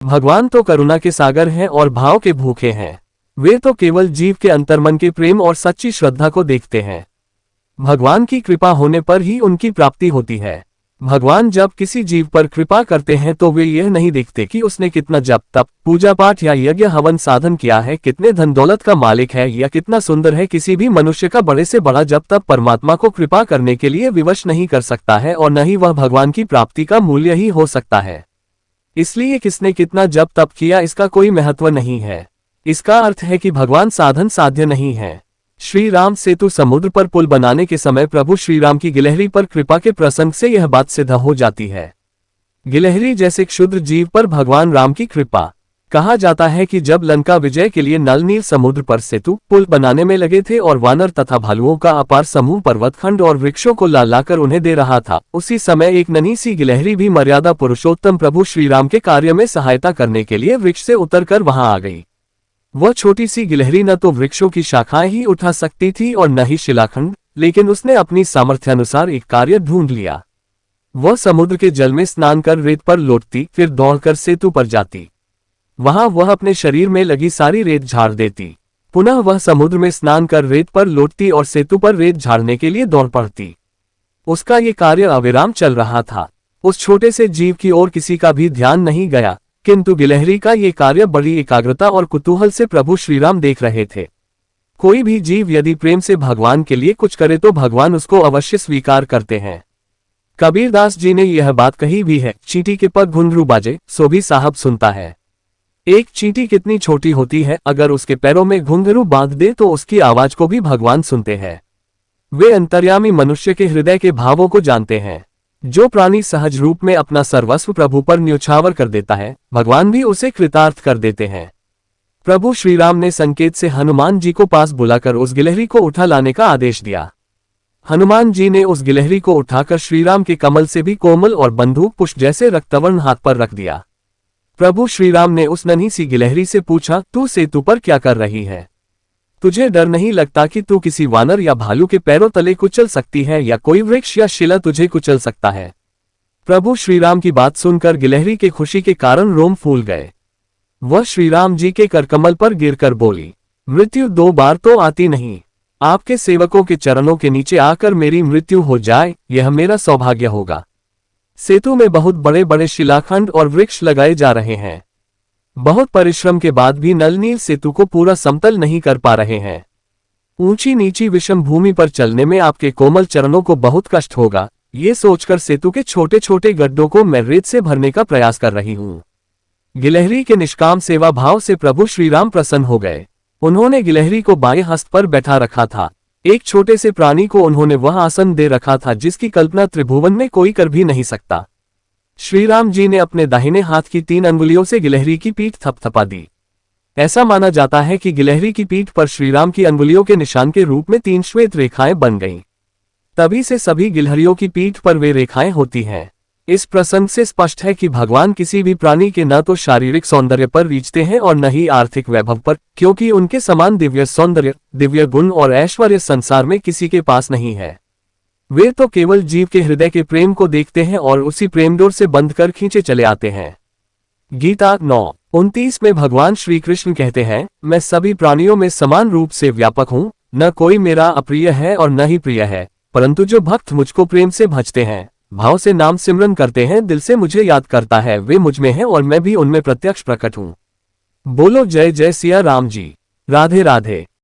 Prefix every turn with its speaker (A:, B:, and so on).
A: भगवान तो करुणा के सागर हैं और भाव के भूखे हैं। वे तो केवल जीव के अंतर्मन के प्रेम और सच्ची श्रद्धा को देखते हैं। भगवान की कृपा होने पर ही उनकी प्राप्ति होती है। भगवान जब किसी जीव पर कृपा करते हैं तो वे यह नहीं देखते कि उसने कितना जप तप पूजा पाठ या यज्ञ हवन साधन किया है, कितने धन दौलत का मालिक है या कितना सुंदर है। किसी भी मनुष्य का बड़े से बड़ा जप तप परमात्मा को कृपा करने के लिए विवश नहीं कर सकता है और न ही वह भगवान की प्राप्ति का मूल्य ही हो सकता है। इसलिए किसने कितना जप तप किया इसका कोई महत्व नहीं है। इसका अर्थ है कि भगवान साधन साध्य नहीं है। श्री राम सेतु समुद्र पर पुल बनाने के समय प्रभु श्रीराम की गिलहरी पर कृपा के प्रसंग से यह बात सिद्ध हो जाती है। गिलहरी जैसे क्षुद्र जीव पर भगवान राम की कृपा। कहा जाता है कि जब लंका विजय के लिए नल नील समुद्र पर सेतु पुल बनाने में लगे थे और वानर तथा भालुओं का अपार समूह पर्वतखंड और वृक्षों को ला लाकर उन्हें दे रहा था, उसी समय एक नन्ही सी गिलहरी भी मर्यादा पुरुषोत्तम प्रभु श्रीराम के कार्य में सहायता करने के लिए वृक्ष से उतरकर वहां आ गई। वह छोटी सी गिलहरी न तो वृक्षों की शाखाएं ही उठा सकती थी और न ही शिलाखंड, लेकिन उसने अपनी सामर्थ्यानुसार एक कार्य ढूंढ लिया। वह समुद्र के जल में स्नान कर रेत पर लौटती, फिर दौड़कर सेतु पर जाती। वहां वह अपने शरीर में लगी सारी रेत झाड़ देती। पुनः वह समुद्र में स्नान कर रेत पर लौटती और सेतु पर रेत झाड़ने के लिए दौड़ पड़ती। उसका ये कार्य अविराम चल रहा था। उस छोटे से जीव की ओर किसी का भी ध्यान नहीं गया, किंतु गिलहरी का ये कार्य बड़ी एकाग्रता और कुतूहल से प्रभु श्रीराम देख रहे थे। कोई भी जीव यदि प्रेम से भगवान के लिए कुछ करे तो भगवान उसको अवश्य स्वीकार करते हैं। कबीरदास जी ने यह बात कही भी है, चींटी के पग घुंघरू बाजे सो भी साहब सुनता है। एक चींटी कितनी छोटी होती है, अगर उसके पैरों में घुंघरू बांध दे तो उसकी आवाज को भी भगवान सुनते हैं। वे अंतर्यामी मनुष्य के हृदय के भावों को जानते हैं। जो प्राणी सहज रूप में अपना सर्वस्व प्रभु पर न्योछावर कर देता है, भगवान भी उसे कृतार्थ कर देते हैं। प्रभु श्रीराम ने संकेत से हनुमान जी को पास बुलाकर उस गिलहरी को उठा लाने का आदेश दिया। हनुमान जी ने उस गिलहरी को उठाकर श्रीराम के कमल से भी कोमल और बंदूक पुष्प जैसे रक्तवर्ण हाथ पर रख दिया। प्रभु श्रीराम ने उस नन्ही सी गिलहरी से पूछा, तू सेतु पर क्या कर रही है? तुझे डर नहीं लगता कि तू किसी वानर या भालू के पैरों तले कुचल सकती है या कोई वृक्ष या शिला तुझे कुचल सकता है? प्रभु श्रीराम की बात सुनकर गिलहरी के खुशी के कारण रोम फूल गए। वह श्रीराम जी के करकमल पर गिरकर बोली, मृत्यु 2 बार तो आती नहीं। आपके सेवकों के चरणों के नीचे आकर मेरी मृत्यु हो जाए, यह मेरा सौभाग्य होगा। सेतु में बहुत बड़े बड़े शिलाखंड और वृक्ष लगाए जा रहे हैं। बहुत परिश्रम के बाद भी नल नील सेतु को पूरा समतल नहीं कर पा रहे हैं। ऊंची नीची विषम भूमि पर चलने में आपके कोमल चरणों को बहुत कष्ट होगा। ये सोचकर सेतु के छोटे छोटे गड्ढों को मैं रेत से भरने का प्रयास कर रही हूँ। गिलहरी के निष्काम सेवा भाव से प्रभु श्रीराम प्रसन्न हो गए। उन्होंने गिलहरी को बाएं हस्त पर बैठा रखा था। एक छोटे से प्राणी को उन्होंने वह आसन दे रखा था जिसकी कल्पना त्रिभुवन में कोई कर भी नहीं सकता। श्रीराम जी ने अपने दाहिने हाथ की 3 अंगुलियों से गिलहरी की पीठ थपथपा दी। ऐसा माना जाता है कि गिलहरी की पीठ पर श्रीराम की अंगुलियों के निशान के रूप में 3 श्वेत रेखाएं बन गईं। तभी से सभी गिलहरियों की पीठ पर वे रेखाएं होती हैं। इस प्रसंग से स्पष्ट है कि भगवान किसी भी प्राणी के न तो शारीरिक सौंदर्य पर रीझते हैं और न ही आर्थिक वैभव पर, क्योंकि उनके समान दिव्य सौंदर्य, दिव्य गुण और ऐश्वर्य संसार में किसी के पास नहीं है। वे तो केवल जीव के हृदय के प्रेम को देखते हैं और उसी प्रेम डोर से बंध कर खींचे चले आते हैं। गीता 9:29 में भगवान श्री कृष्ण कहते हैं, मैं सभी प्राणियों में समान रूप से व्यापक हूँ, न कोई मेरा अप्रिय है और न ही प्रिय है, परंतु जो भक्त मुझको प्रेम से भजते हैं, भाव से नाम सिमरन करते हैं, दिल से मुझे याद करता है, वे मुझ में हैं और मैं भी उनमें प्रत्यक्ष प्रकट हूँ। बोलो जय जय सिया राम जी। राधे राधे।